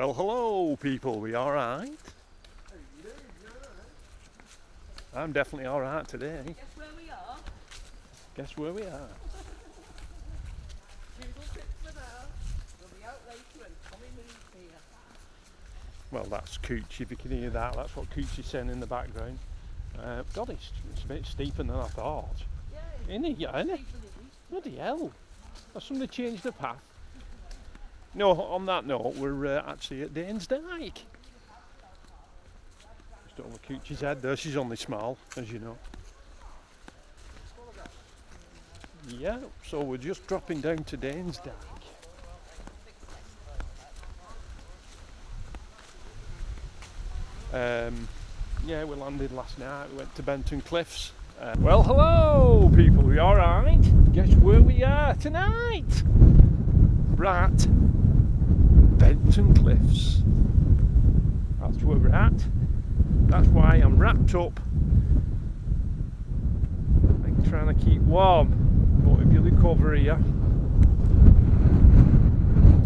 Well, hello people, we alright? I'm definitely alright today. Guess where we are? Guess where we are? Google tips for now. We'll be out later and Tommy moves here. Well, that's Cooch, if you can hear that. That's what Cooch is saying in the background. God, it's a bit steeper than I thought. Yeah, Isn't it? Yeah, isn't it? steeper than it used to Bloody hell. Has somebody changed the path? No, on that note, we're actually at Danes Dyke. Just over Cooch's head there. She's only small, as you know. Yeah, so we're just dropping down to Danes Dyke. Yeah, we landed last night. We went to Benton Cliffs. Well, hello people, we alright? Guess where we are tonight? Right, Benton Cliffs. That's where we're at. That's why I'm wrapped up. I'm trying to keep warm. But if you look over here,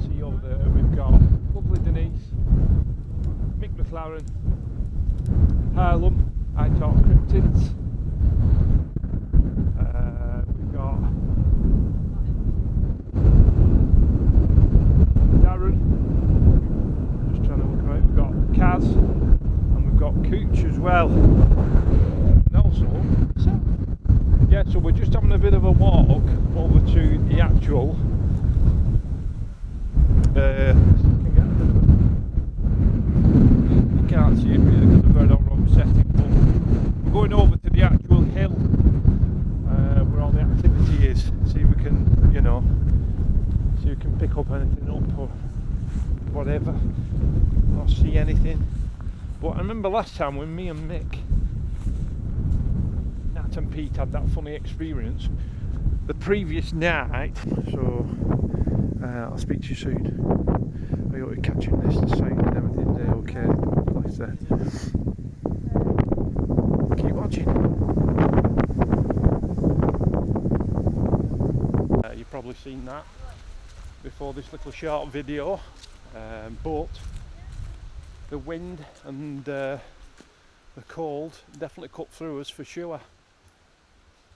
see over there, we've got lovely Denise, Mick McLaren, Harlem, I Talk Cryptids. We've got Darren, just trying to look out. We've got Kaz, and we've got Cooch as well. And also, yeah, so we're just having a bit of a walk over to the actual. You can't see it really because we're on wrong setting, but we're going over to the actual hill where all the activity is. See if we can, see if we can pick up anything up or whatever, or see anything. But I remember last time when me and Mick, Nat and Pete had that funny experience the previous night. So I'll speak to you soon. I hope you're catching this, the sound and everything there, okay? Like I said, keep watching. You've probably seen that before this little short video, but the wind and the cold definitely cut through us for sure.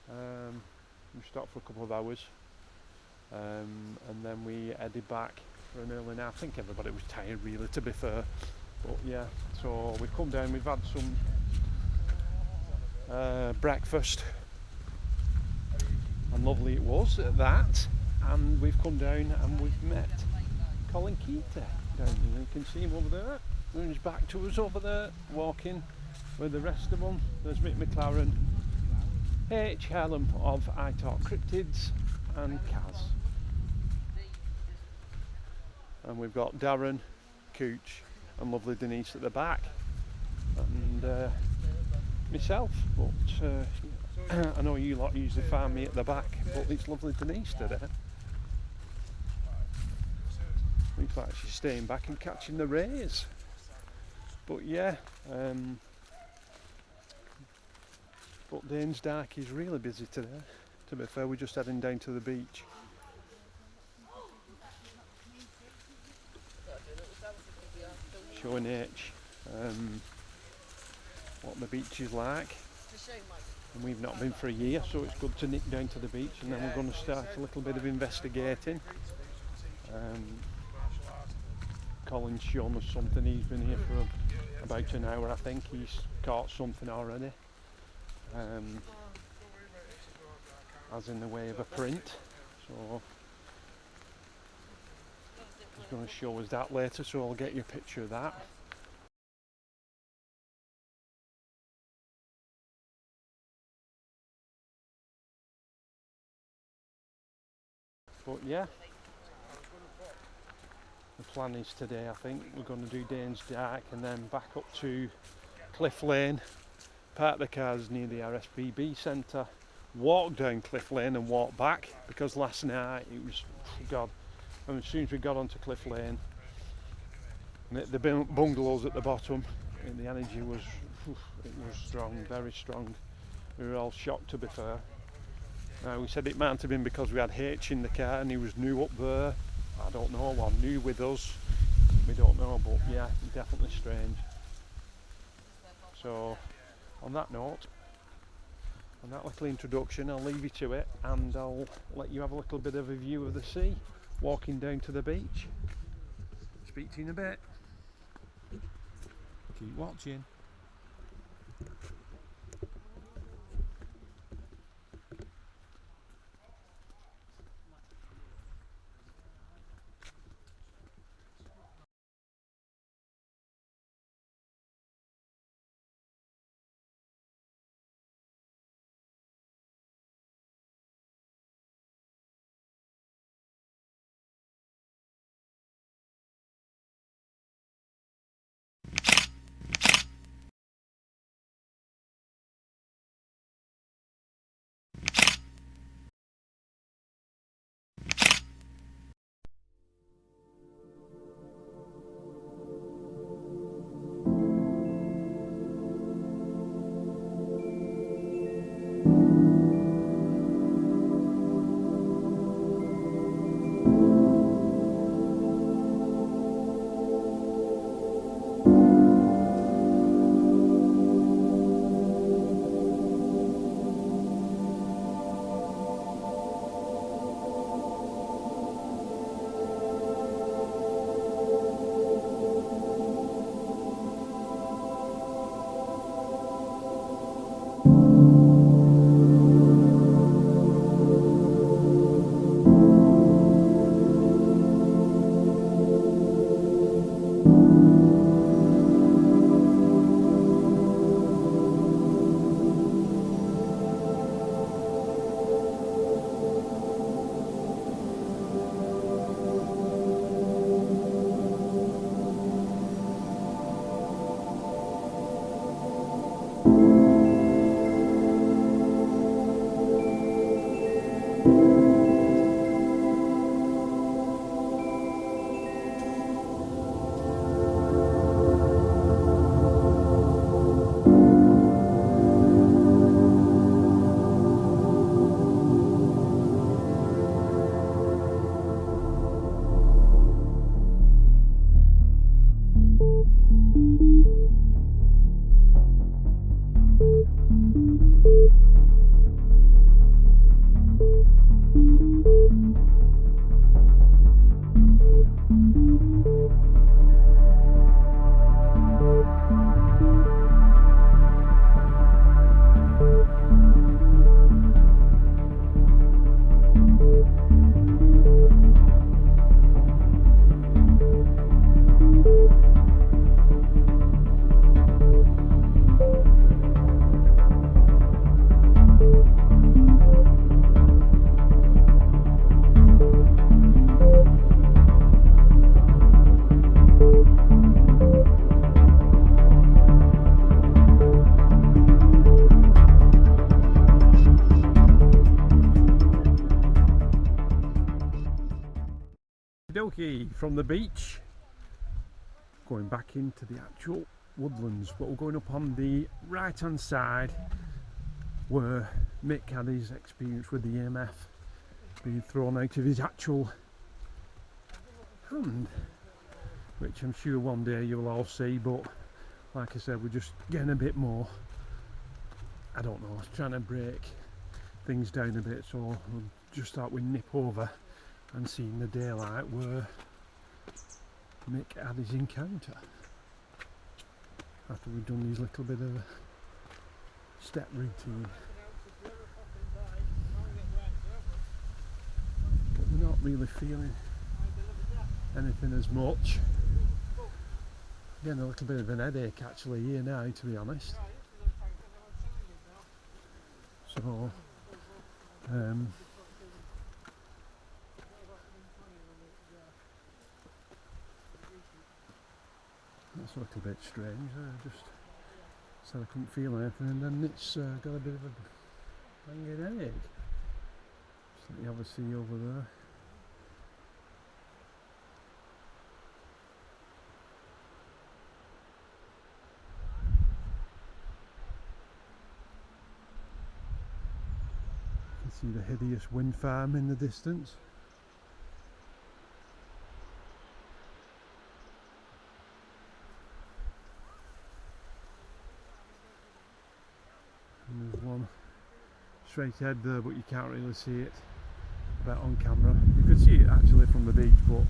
We stopped for a couple of hours, and then we headed back for an early night. I think everybody was tired really, to be fair, but yeah, so we've come down, we've had some breakfast, and lovely it was at that, and we've come down and we've met Colin Keater down there. You can see him over there, and he's back to us over there, walking with the rest of them. There's Mick McLaren, H. Harlem of I Talk Cryptids, and Kaz. And we've got Darren, Cooch, and lovely Denise at the back, and myself. But I know you lot usually find me at the back, but it's lovely Denise today. Looks like she's staying back and catching the rays. But yeah, but Danes Dyke is really busy today. To be fair, we're just heading down to the beach. Showing H what the beach is like. And we've not been for a year, so it's good to nick down to the beach, and then we're going to start a little bit of investigating. Colin's shown us something. He's been here for about an hour, I think. He's caught something already, as in the way of a print, so he's going to show us that later, so I'll get you a picture of that. But yeah, the plan is today, I think we're going to do Danes Dyke and then back up to Cliff Lane, park the cars near the RSPB centre, walk down Cliff Lane and walk back, because last night it was, God, and as soon as we got onto Cliff Lane, the bungalows at the bottom, the energy was, it was strong, very strong. We were all shocked, to be fair. We said it might have been because we had H in the car and he was new up there. I don't know, or new with us. We don't know, but yeah, definitely strange. So on that note, on that little introduction, I'll leave you to it, and I'll let you have a little bit of a view of the sea, walking down to the beach. Speak to you in a bit. Keep watching. From the beach, going back into the actual woodlands, but we're going up on the right hand side where Mick had his experience with the EMF being thrown out of his actual hand, which I'm sure one day you'll all see, but like I said, we're just getting a bit more, I don't know, trying to break things down a bit, so we'll just start with nip over and seeing the daylight where Mick had his encounter after we've done his little bit of a step routine. But we're not really feeling anything as much. Getting a little bit of an headache actually here now, to be honest. So that's a little bit strange. I just said I couldn't feel anything, and then it's got a bit of a banging headache. Just let you have a see over there. You can see the hideous wind farm in the distance. straight ahead there, but you can't really see it about on camera. You could see it actually from the beach, but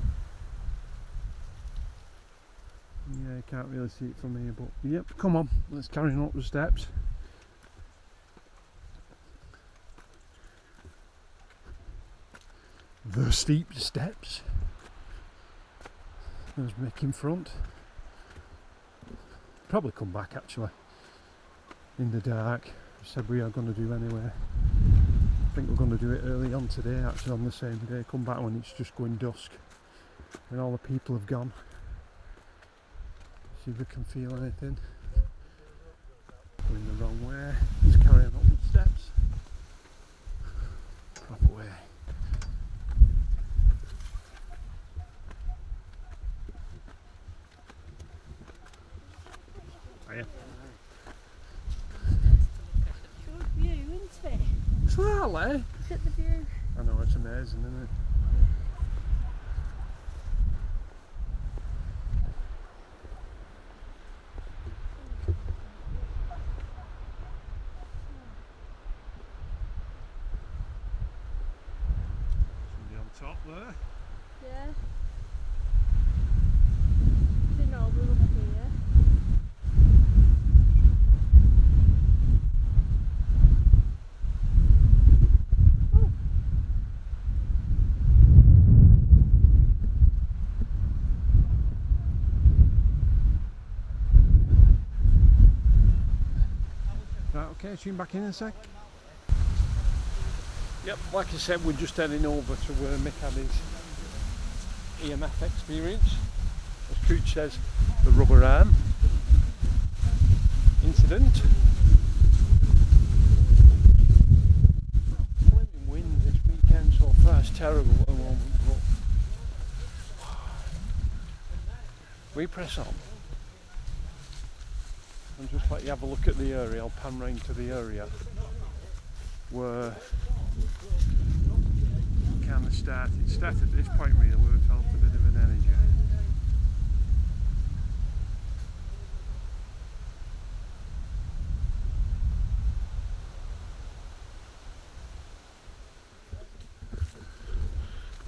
yeah, you can't really see it from here. But yep, come on, let's carry on up the steps. The steep steps. There's Mick in front. Probably come back actually in the dark. Said we are going to do anyway. I think we're going to do it early on today, actually on the same day. Come back when it's just going dusk and all the people have gone. See if we can feel anything. Going the wrong way. Just carry on up the steps. Proper way. Hiya. Good view, isn't it? It's lovely. Look at the view. I know, it's amazing, isn't it? Somebody on top there. Yeah. Didn't know we were up here. Oh. Right, okay, tune back in a sec. Yep, like I said, we're just heading over to where Mick had his EMF experience. As Cooch says, the rubber arm incident. Flaming wind this weekend so far is terrible at the moment, but we press on. And just let you have a look at the area. I'll pan round to the area where it kind of started. It started at this point really where we felt a bit of an energy.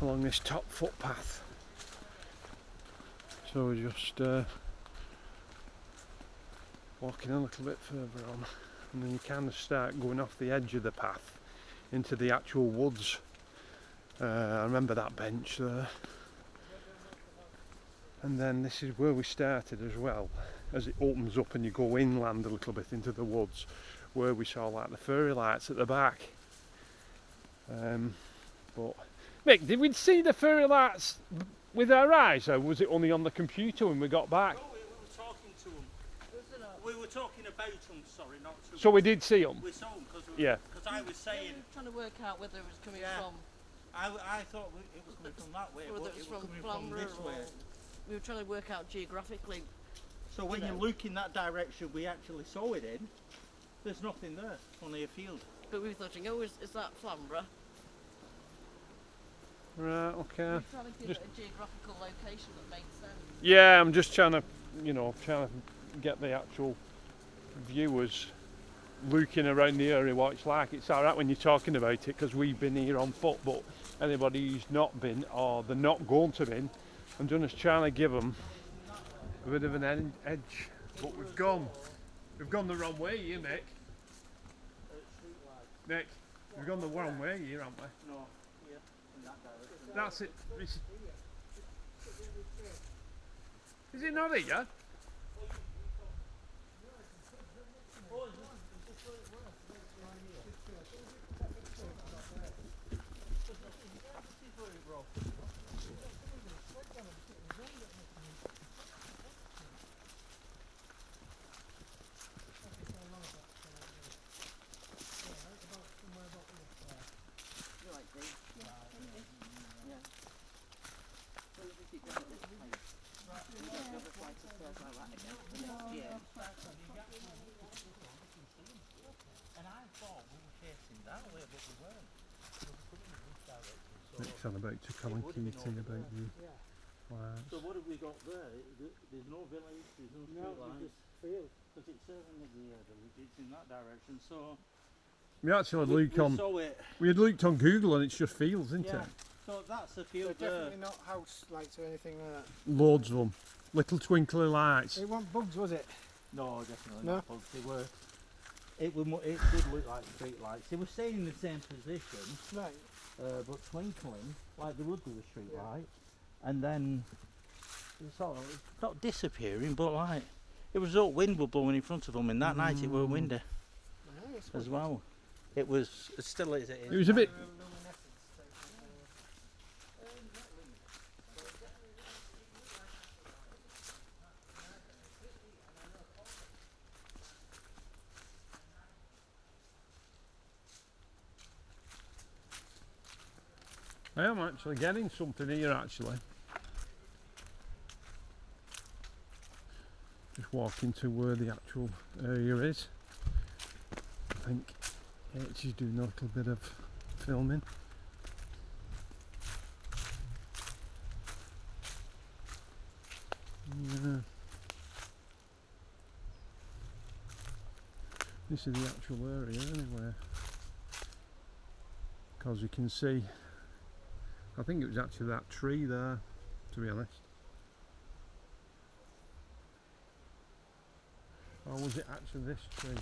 Along this top footpath. So we're just walking a little bit further on, and then you kind of start going off the edge of the path into the actual woods. I remember that bench there, and then this is where we started as well, as it opens up and you go inland a little bit into the woods, where we saw like the fairy lights at the back. But Mick, did we see the fairy lights with our eyes, or was it only on the computer when we got back? No, we were talking to them. We were talking about them, sorry, not to So we did see them? We saw them because Yeah. I was saying, We were trying to work out whether it was coming from, I thought it was coming from that way, whether but it was it was from coming from Flamborough this or way. we were trying to work out geographically. So when you you know. look in that direction we actually saw it in, there's nothing there, only a field. But we were thinking, oh, is that Flamborough? Right, okay. We were trying to give it a geographical location that made sense. Yeah, I'm just trying to, trying to get the actual viewers looking around the area what it's like. It's alright when you're talking about it because we've been here on foot, but anybody who's not been or they're not going to be, I'm just trying to give them a bit of an edge. But we've gone the wrong way here, Mick. Mick, we've gone the wrong way here, haven't we? No, here, in that direction. That's it. Is it not here? And I thought we were facing that way, but we weren't. Mick's on about to come and key about the lights. So what have we got there? There's no village, there's no street lights. Because it's certainly the village, it's in that direction. So We actually we looked on. saw it. We had looked on Google, and it's just fields, isn't Yeah. it? So that's a So field there. definitely not house lights or anything like that. Loads of them. Little twinkly lights. It wasn't bugs, was it? No, definitely No? not bugs. They were. It did look like street lights. They were staying in the same position, Right. but twinkling like they would with a street Yeah. light, and then it sort of not disappearing, but like it was all wind were blowing in front of them, and that night it were windy Yeah, it's as well. It still is. It was a bit. I am actually getting something here actually. Just walking to where the actual area is. I think H is doing a little bit of filming. Yeah. This is the actual area anyway. Because you can see, I think it was actually that tree there, to be honest. Or was it actually this tree?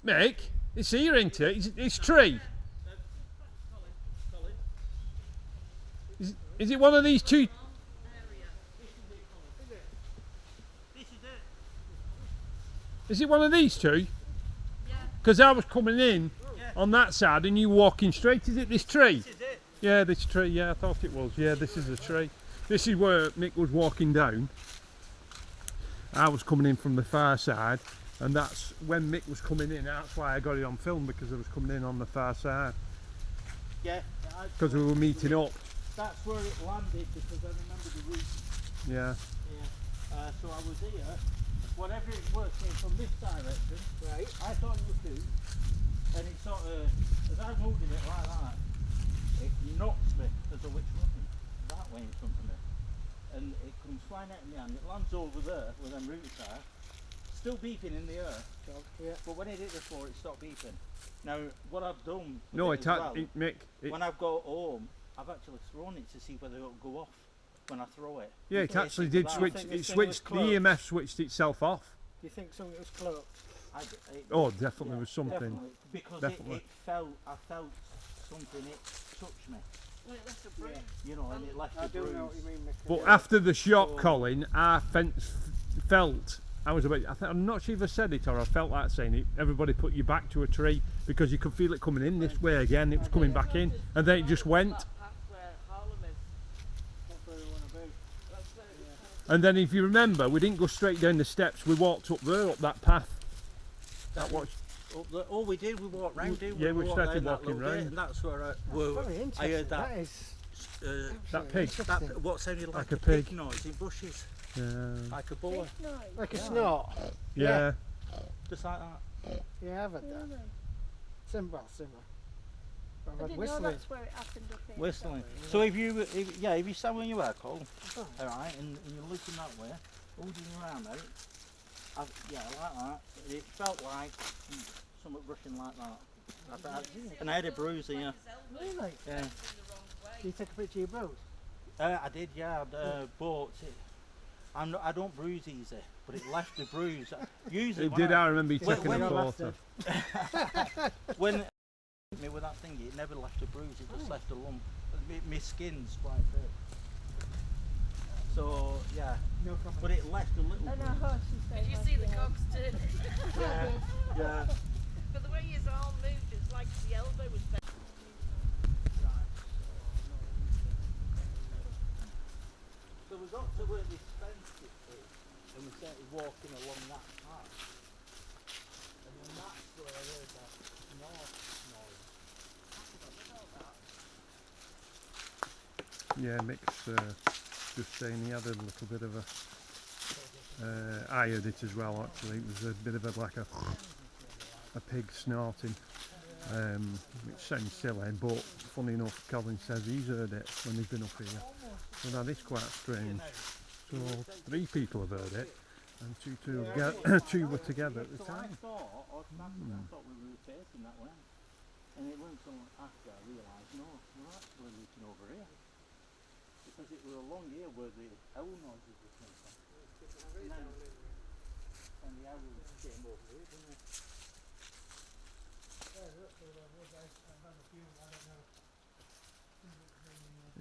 Mick, it's here, ain't it? It's tree. Is it one of these two? Is it one of these two? Because I was coming in on that side and you walking straight. Is it this tree? This is it. Yeah, this tree. Yeah, I thought it was. Yeah, this is a tree. This is where Mick was walking down. I was coming in from the far side, and that's when Mick was coming in. That's why I got it on film, because I was coming in on the far side. Yeah. Because we were meeting up. That's where it landed because I remember the route. Yeah. Yeah. So I was here. Whatever it was came from this direction. Right. I thought it was two, and it sort of, as I moved it like that, it knocks me as a witch running that way in front of me, and it comes flying out of my hand. It lands over there where them roots are, still beeping in the air. Yeah. But when it hit the floor, it stopped beeping. Now, what I've done with No, it it as had. well, Mick. when I've got home, I've actually thrown it to see whether it'll go off when I throw it. Yeah, it So actually it's did about- switch. think It this thing switched. was The EMF switched itself off. Do you think something was close? Oh, definitely Yeah, was something. definitely, because Definitely. it felt, I felt something, it touched me, you know, and it left I a do bruise. know what you mean, Mick. But Yeah. after the shot, So- Colin, I felt. I was about. I'm not sure if I said it or I felt like saying it. Everybody put your back to a tree because you could feel it coming in this way again. It was coming back in, and then it just went. That's where we want to be. And then, if you remember, we didn't go straight down the steps. We walked up there, up that path. That was. All we did, we walked round it. Yeah, we walked started down that walking little bit, round. and that's where Very I interesting. heard that. That is That pig. That what sounded like a a pig. pig noise in bushes, Yeah. like a buller, like a Yeah. snort. Yeah. just like that. Yeah, I've had that. Similar. But I've I had didn't know whistling. that's where it happened up here. Whistling. So if you stand where you are, Cole, alright, and you're looking that way, holding your arm out, like that, it felt like something brushing like that. And I had a bruise here. Really? Yeah. Did you take a picture of your bruise? I did, yeah, but I don't bruise easy, but it left a bruise. Usually It when did. I remember you when- taking when a I photo. when it hit me with that thing, it never left a bruise, it just left a lump. My skin's quite thick. So, yeah, No comment. but it left a little And our bruise. horses Did you stayed see on the the cogs too? Yeah, yeah. But the way his arm moved, it's like the elbow was bent. So we got to where this fence is, and we started walking along that path. And then that's where I heard that snort noise. Yeah, Mick's just saying he had a little bit of a. I heard it as well. Actually, it was a bit of a pig snorting, which sounds silly, but funny enough, Colin says he's heard it when he's been up here. So that is quite strange. So 3 people have heard it, and two were together at the So I time. thought, or I thought we were facing that way. And it wasn't so after I realised, no, we're actually looking over here. Because it was along here where the owl noises were coming from. And the owls came over here, didn't they?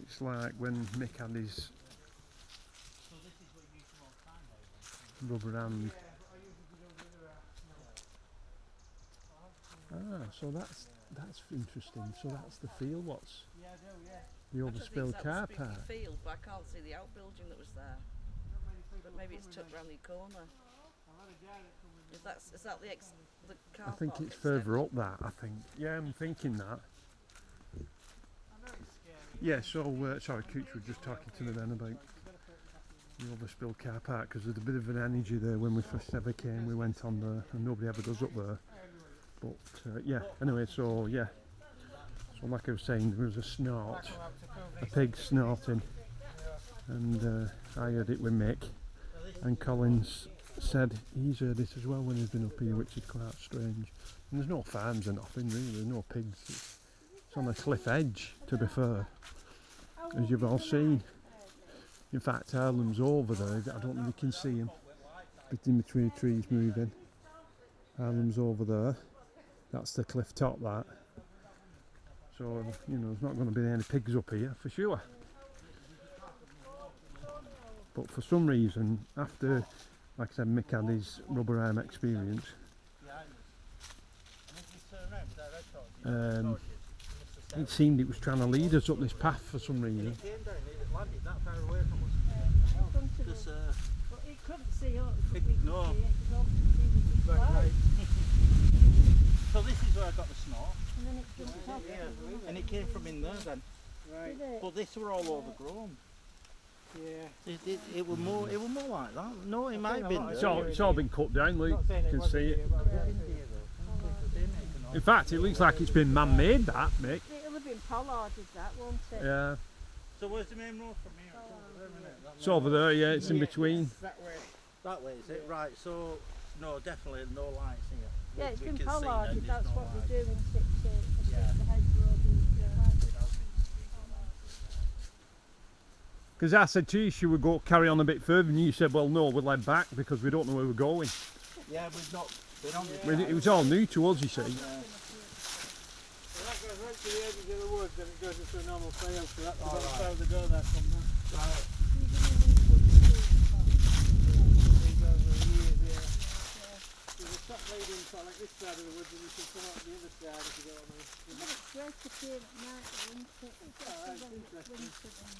It's like when Mick had his So this is what you used to all find out. rubber hand. Ah, so that's interesting. So that's the field. What's Yeah, I do, yeah. the I just think overspilled that car was park? spooky field, but I can't see the outbuilding that was there. But maybe it's tucked round the corner. Is that the car I think park it's further extension? up that. I think. Yeah, I'm thinking that. Yeah. So sorry, Cooch was just talking to me then about the overspilled car park because there's a bit of an energy there when we first ever came. We went on there, and nobody ever goes up there. But yeah. Anyway, so yeah. So like I was saying, there was a snort, a pig snorting, and I heard it with Mick, and Collins said he's heard it as well when he's been up here, which is quite strange. And there's no farms or nothing really, there's no pigs. It's on a cliff edge, to be fair, as you've all seen. In fact, Harlem's over there. I don't know if you can see him, but in between the trees moving. Harlem's over there. That's the cliff top, that. So, you know, there's not going to be any pigs up here, for sure. But for some reason, after, like I said, Mick had his rubber arm experience, it seemed it was trying to lead us up this path for some reason. It came down, it landed that far away from us. This, But it couldn't see us, but Big- we could no. see it, because obviously we was right. close. So this is where I got the snort. And then it jumped off. Yeah. And it came from in there then. Did it? But this were all overgrown. Yeah. It was more like that. No, it might have been there. It's all been cut down, Luke. You can see it. In fact, it looks like it's been man-made, that, Mick. It'll have been pollarded, that, won't it? Yeah. So where's the main road from here? It's over there, yeah, it's in between. That way. That way, is it? Right, so, no, definitely no lights here. Yeah, it's We been can see then pollarded, there's that's no what lights. we're doing, to Yeah. the hedgerow being Because I said to you, should we go carry on a bit further? And you said, well, no, we'll head back because we don't know where we're going. Yeah, we've not been on this. It was all new to us, you see. Well, that goes right to the edge of the woods, then it goes into a normal field, so that's about how they go there from there. Right. These over the years, yeah. There's a top leading sort of like this side of the woods, and you can come out the other side if you go on there. But it's great to see it at night, isn't it? That's interesting.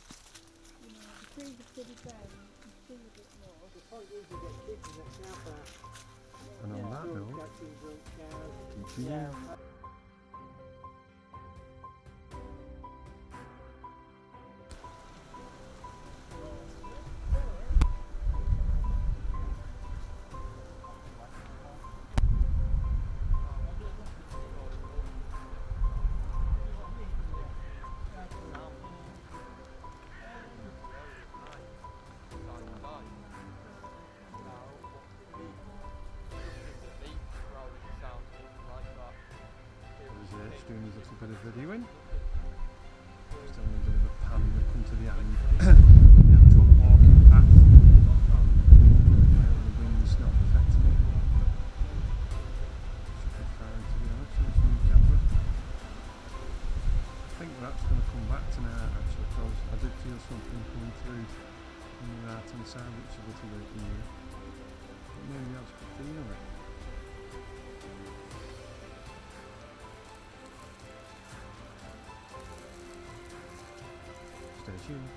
You know, the trees are pretty down, you can see a bit more. The point is you get kids in that car park. And on that Drunk note, catching drunk cars. continue. It's doing his little bit of videoing. Just having a bit of a pan, we come to the end. The actual walking path. The wind's not affecting it. Should be fine, to be honest, with the camera. I think that's going to come back tonight actually, because I did feel something coming through on the right hand side, which is a little bit new. But maybe else could feel it. Stay tuned.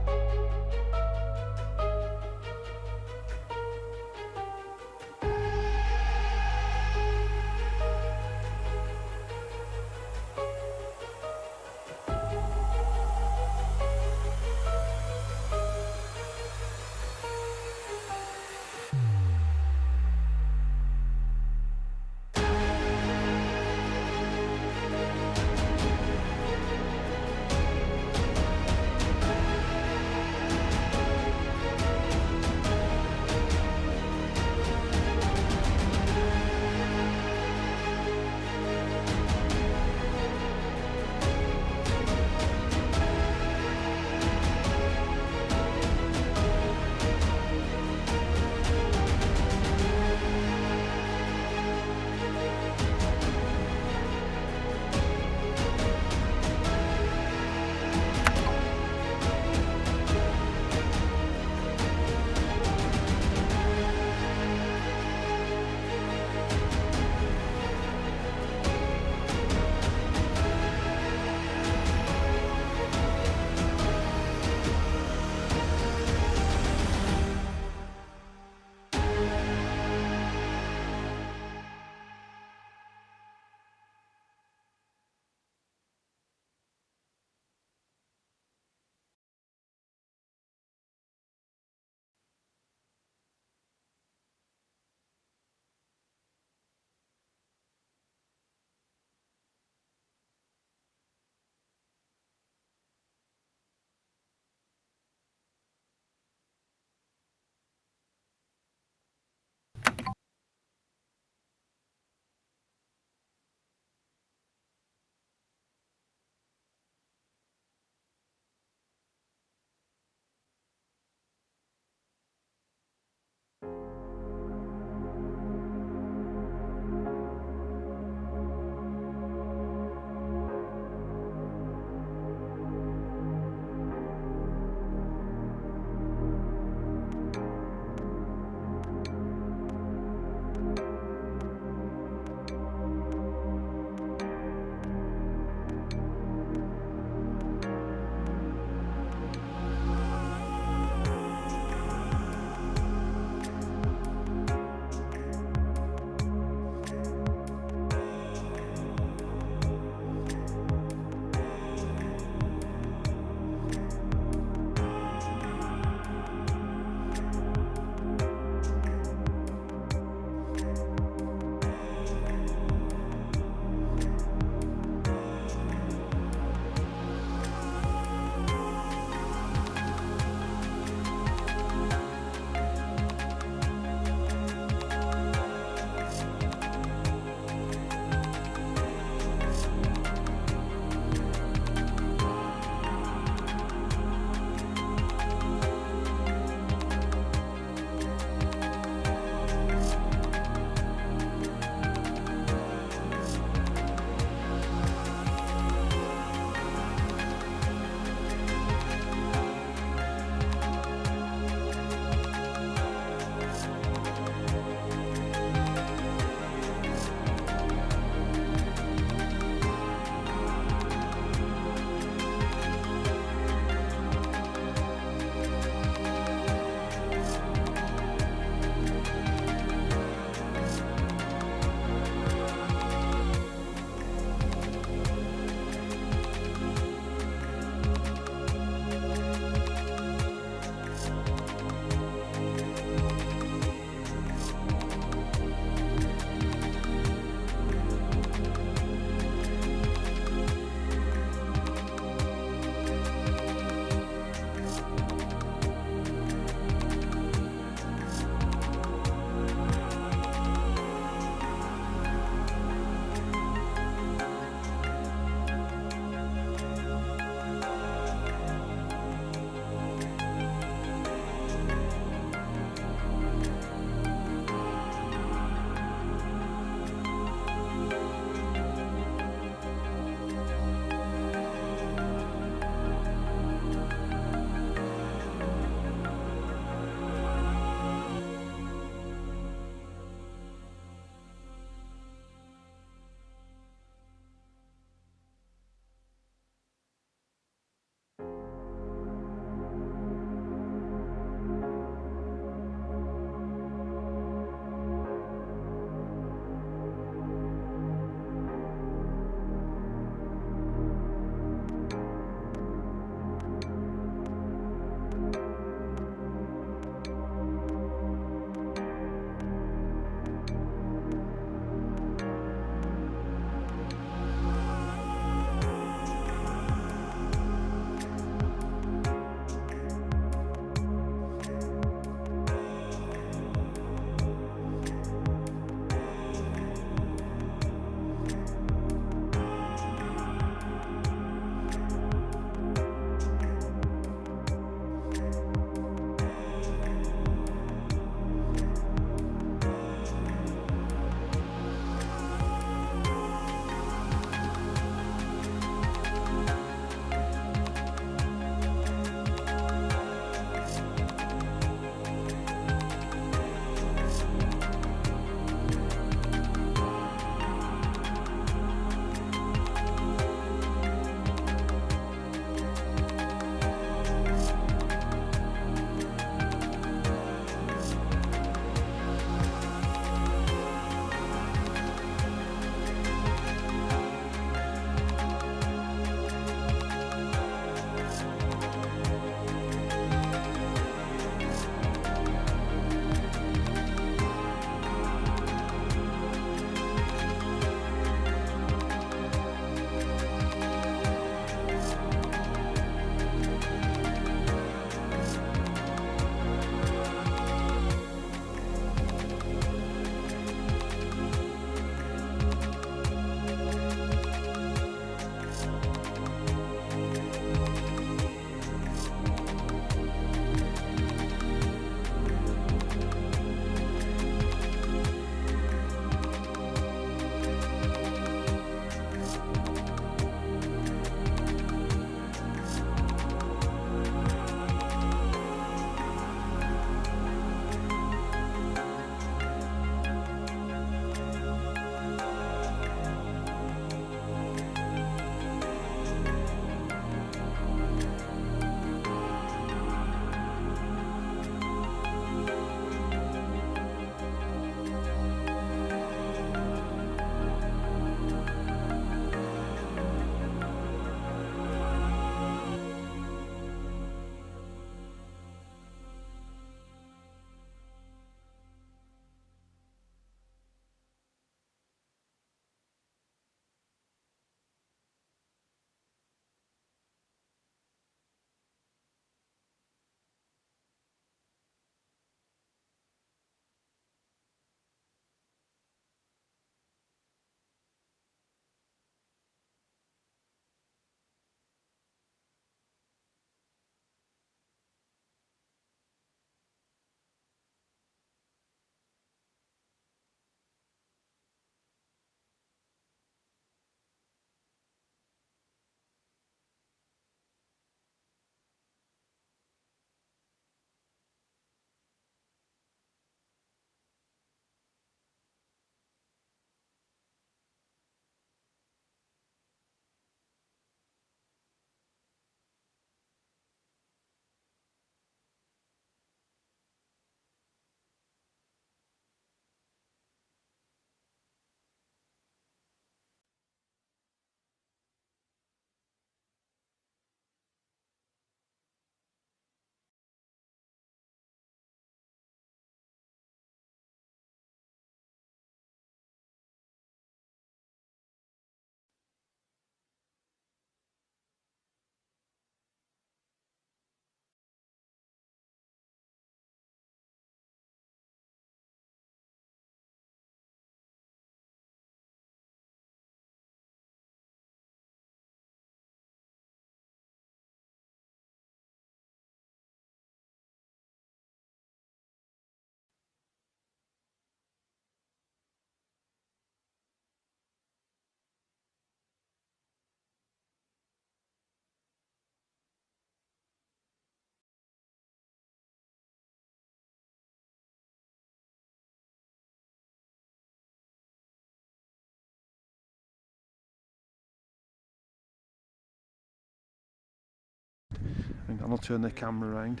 Hang on, I'll turn the camera around.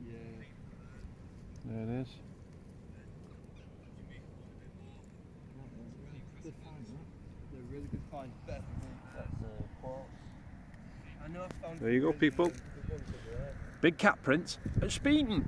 Yeah. There it is. Good find, huh? They're really good find. Better than me. That's quartz. I know I found There you go, really people. good ones over there. Big cat prints at Speeton.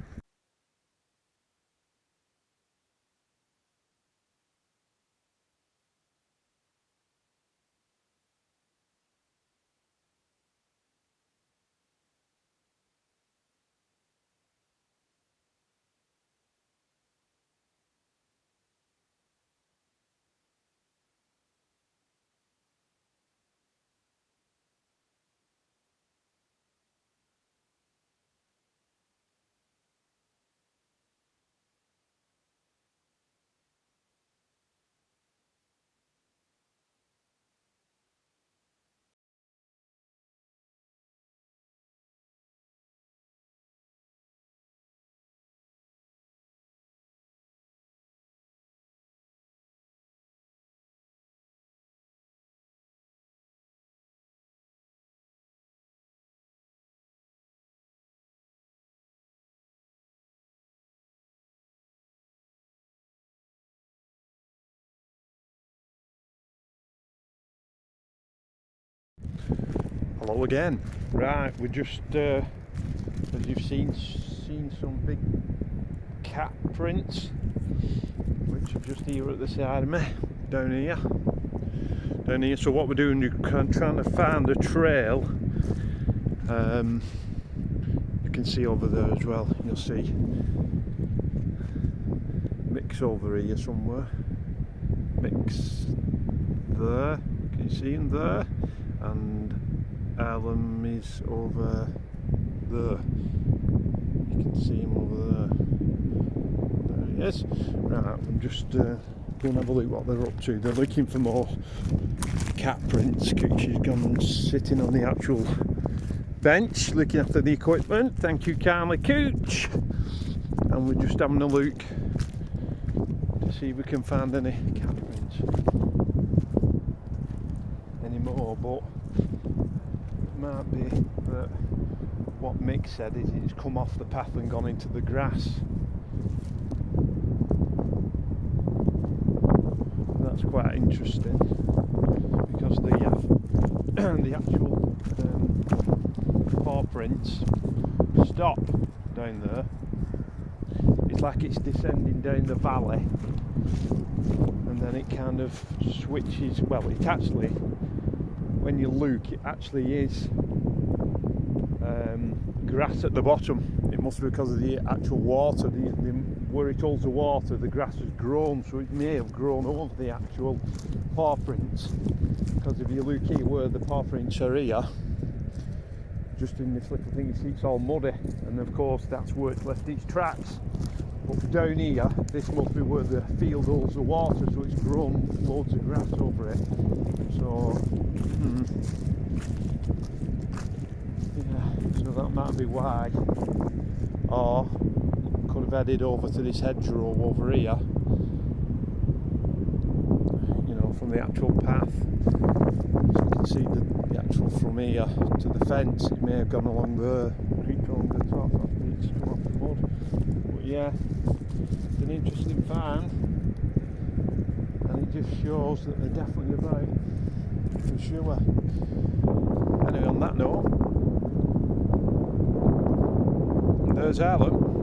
Hello again. Right, we just, as you've seen some big cat prints, which are just here at the side of me, down here. So what we're doing, we're trying to find a trail. You can see over there as well. You'll see Mick's over here somewhere. Mick's there. Can you see him there? And Alan is over there. You can see him over there. There he is. Right, I'm just going to have a look what they're up to. They're looking for more cat prints. She's gone sitting on the actual bench looking after the equipment. Thank you kindly, Cooch. And we're just having a look to see if we can find any cat prints anymore, but it might be that what Mick said is it's come off the path and gone into the grass. That's quite interesting because the actual paw prints stop down there. It's like it's descending down the valley and then it kind of switches. Well, it actually, when you look, it actually is grass at the bottom. It must be because of the actual water, where it holds the water, the grass has grown, so it may have grown over the actual paw prints. Because if you look here where the paw prints are here, just in this little thing, you see it's all muddy, and of course that's where it's left its tracks. But down here, this must be where the field holds the water, so it's grown loads of grass over it. So yeah, so that might be why. Or could have headed over to this hedgerow over here, you know, from the actual path. So you can see the actual from here to the fence. It may have gone along there, creeped along the top after it's come off the mud. But yeah, it's an interesting find, and it just shows that they're definitely about, for sure. Anyway, on that note, there's Alan.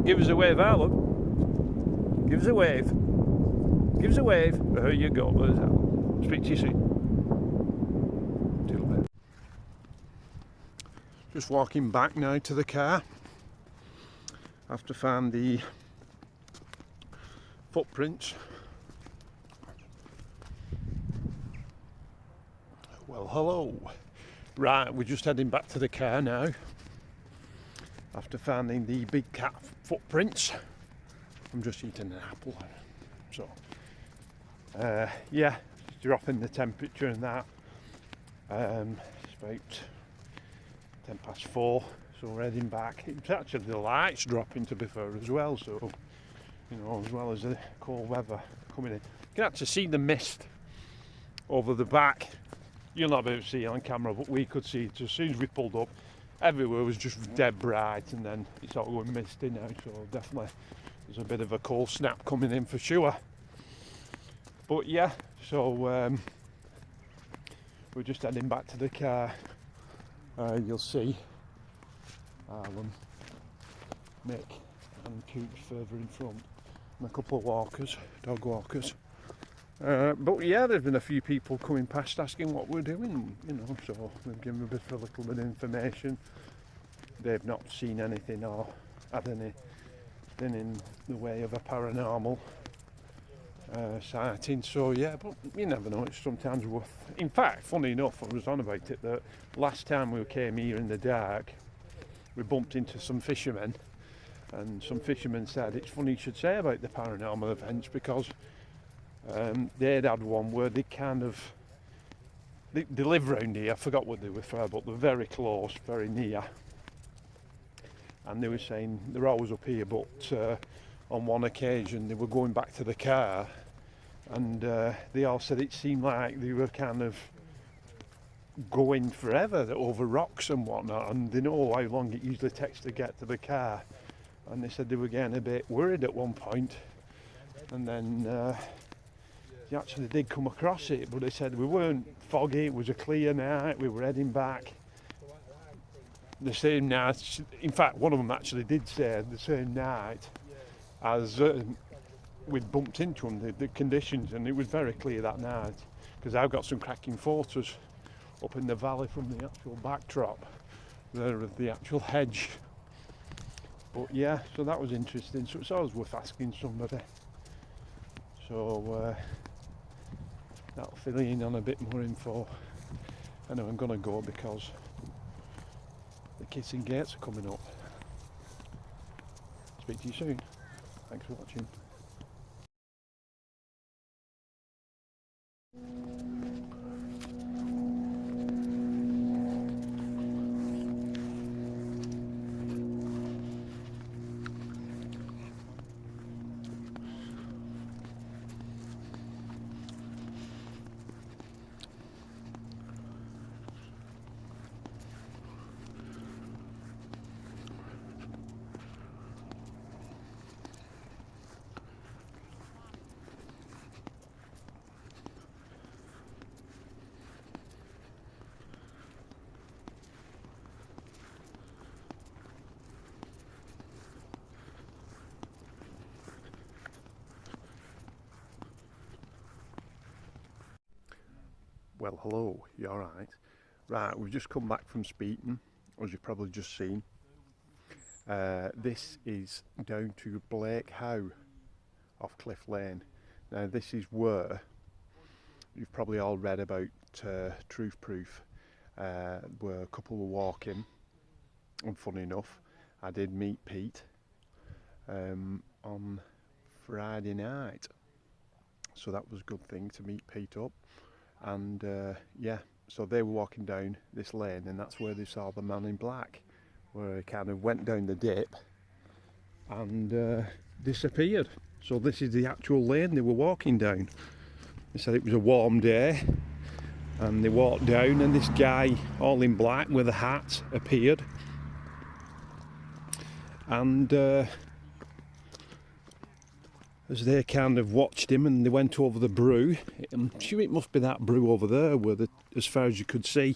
Give us a wave, Alan. Give us a wave. Give us a wave. There you go, there's Alan. Speak to you soon. Till a bit. Just walking back now to the car after finding the footprints. Well, hello. Right, we're just heading back to the car now after finding the big cat footprints. I'm just eating an apple, so yeah, it's dropping the temperature and that. It's about 4:10, so we're heading back. It's actually the lights dropping, to be fair, as well, so you know, as well as the cold weather coming in. You can actually see the mist over the back. You'll not be able to see it on camera, but we could see it as soon as we pulled up. Everywhere was just dead bright, and then it's all going misty now, so definitely there's a bit of a cold snap coming in for sure. But yeah, so we're just heading back to the car. You'll see Alan, Mick and Coops further in front, and a couple of walkers, dog walkers. But yeah, there's been a few people coming past asking what we're doing, you know, so we've given them a little bit of information. They've not seen anything or had anything in the way of a paranormal sighting, so yeah, but you never know, it's sometimes worth. In fact, funny enough, I was on about it, that last time we came here in the dark, we bumped into some fishermen, and some fishermen said it's funny you should say about the paranormal events, because they'd had one where they kind of they live round here. I forgot what they were for, but they're very close, very near, and they were saying they're always up here, but on one occasion they were going back to the car, and they all said it seemed like they were kind of going forever over rocks and whatnot, and they know how long it usually takes to get to the car, and they said they were getting a bit worried at one point, and then they actually did come across it, but they said we weren't foggy, it was a clear night, we were heading back the same night. In fact, one of them actually did say the same night as we'd bumped into them, the conditions, and it was very clear that night, because I've got some cracking photos up in the valley from the actual backdrop there of the actual hedge. But yeah, so that was interesting, so it's always worth asking somebody. So that'll fill in on a bit more info. I know I'm going to go because the kissing gates are coming up. Speak to you soon. Thanks for watching. Well, hello, you alright? Right, we've just come back from Speeton, as you've probably just seen. This is down to W.H.I.T off Cliff Lane. Now this is where you've probably all read about Truth Proof, where a couple were walking, and funny enough, I did meet Pete on Friday night, so that was a good thing to meet Pete up. And yeah, so they were walking down this lane, and that's where they saw the man in black, where he kind of went down the dip and disappeared. So this is the actual lane they were walking down. They said it was a warm day, and they walked down, and this guy all in black with a hat appeared, and as they kind of watched him, and they went over the brew. I'm sure it must be that brew over there, where as far as you could see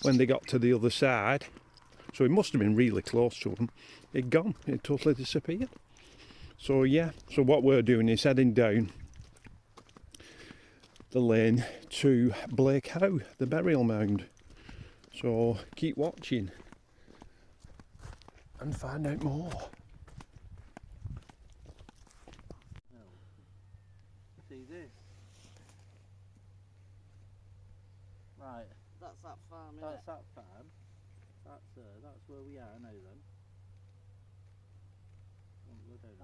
when they got to the other side. So it must have been really close to them. It'd gone, it totally disappeared. So yeah, so what we're doing is heading down the lane to W.H.I.T, the burial mound. So keep watching and find out more. See this? Right. That's that farm, isn't That's it? that farm. That's where we are now then.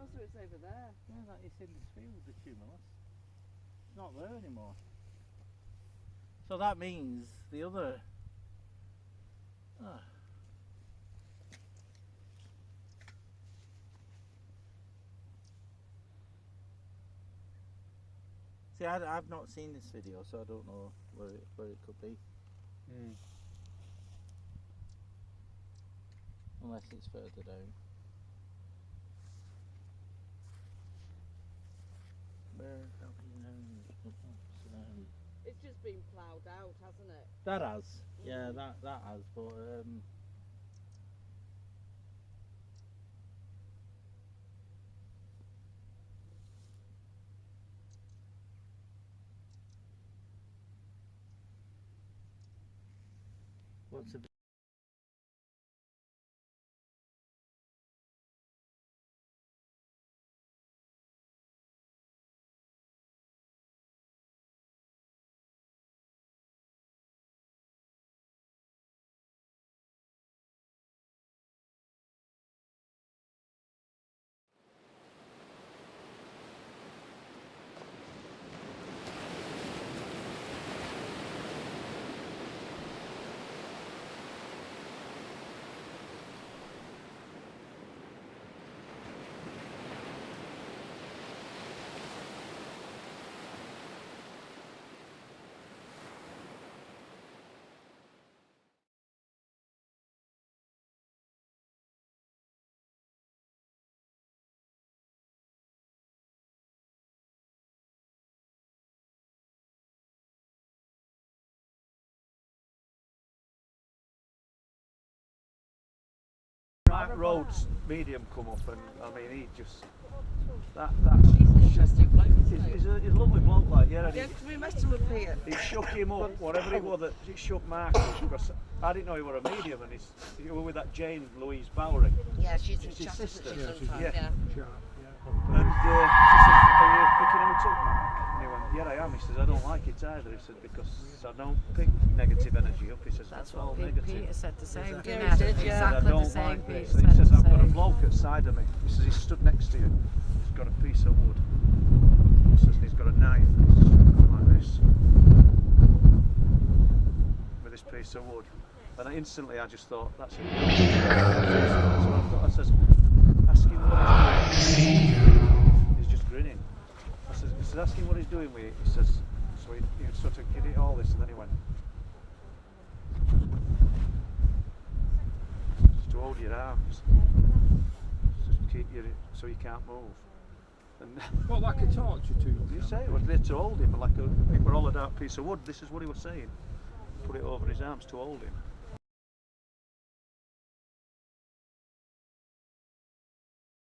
Oh, so it's over there. Yeah, that is in this field, the tumulus. It's not there anymore. So that means the other... See, I've not seen this video, so I don't know where it could be. Unless it's further down. It's just been ploughed out, hasn't it? That has. Yeah, that has. But what's a Mark Rhodes medium come up, and I mean he just that's He's an interesting bloke, isn't he? he's a lovely bloke, like, yeah. Yeah, because we met him up here. He shook him up, whatever it was, that he shook Mark up, because I didn't know he were a medium, and he were with that Jane Louise Bowery. Yeah, she's in She's his chat, isn't sister. she, Yeah, sometimes? yeah. Yeah. And she said, "Are you picking out up, Mark?" And he went, "Yeah, I am." He says, "I don't like it either." He said, "Because I don't pick negative energy up." He says, That's all what negative. Peter said the same, Yeah, didn't he he? did, yeah. I Exactly the don't same. like Peter this. He said says, the "I've got a same. bloke at side of me." He says, "He's stood next to you. He's got a piece of wood." He says, "He's got a knife. And he's going like this with this piece of wood." And instantly I just thought, that's it. So I says, "Ask him what he's doing." He's just grinning. I says, "Ask him what he's doing with it." He says, so he sort of did it all this, and then he went, "Just to hold your arms. Just keep your, so you can't move." And What, like a torture tool? you say it was there to hold him, like it were all a dark piece of wood. This is what he was saying. Put it over his arms to hold him.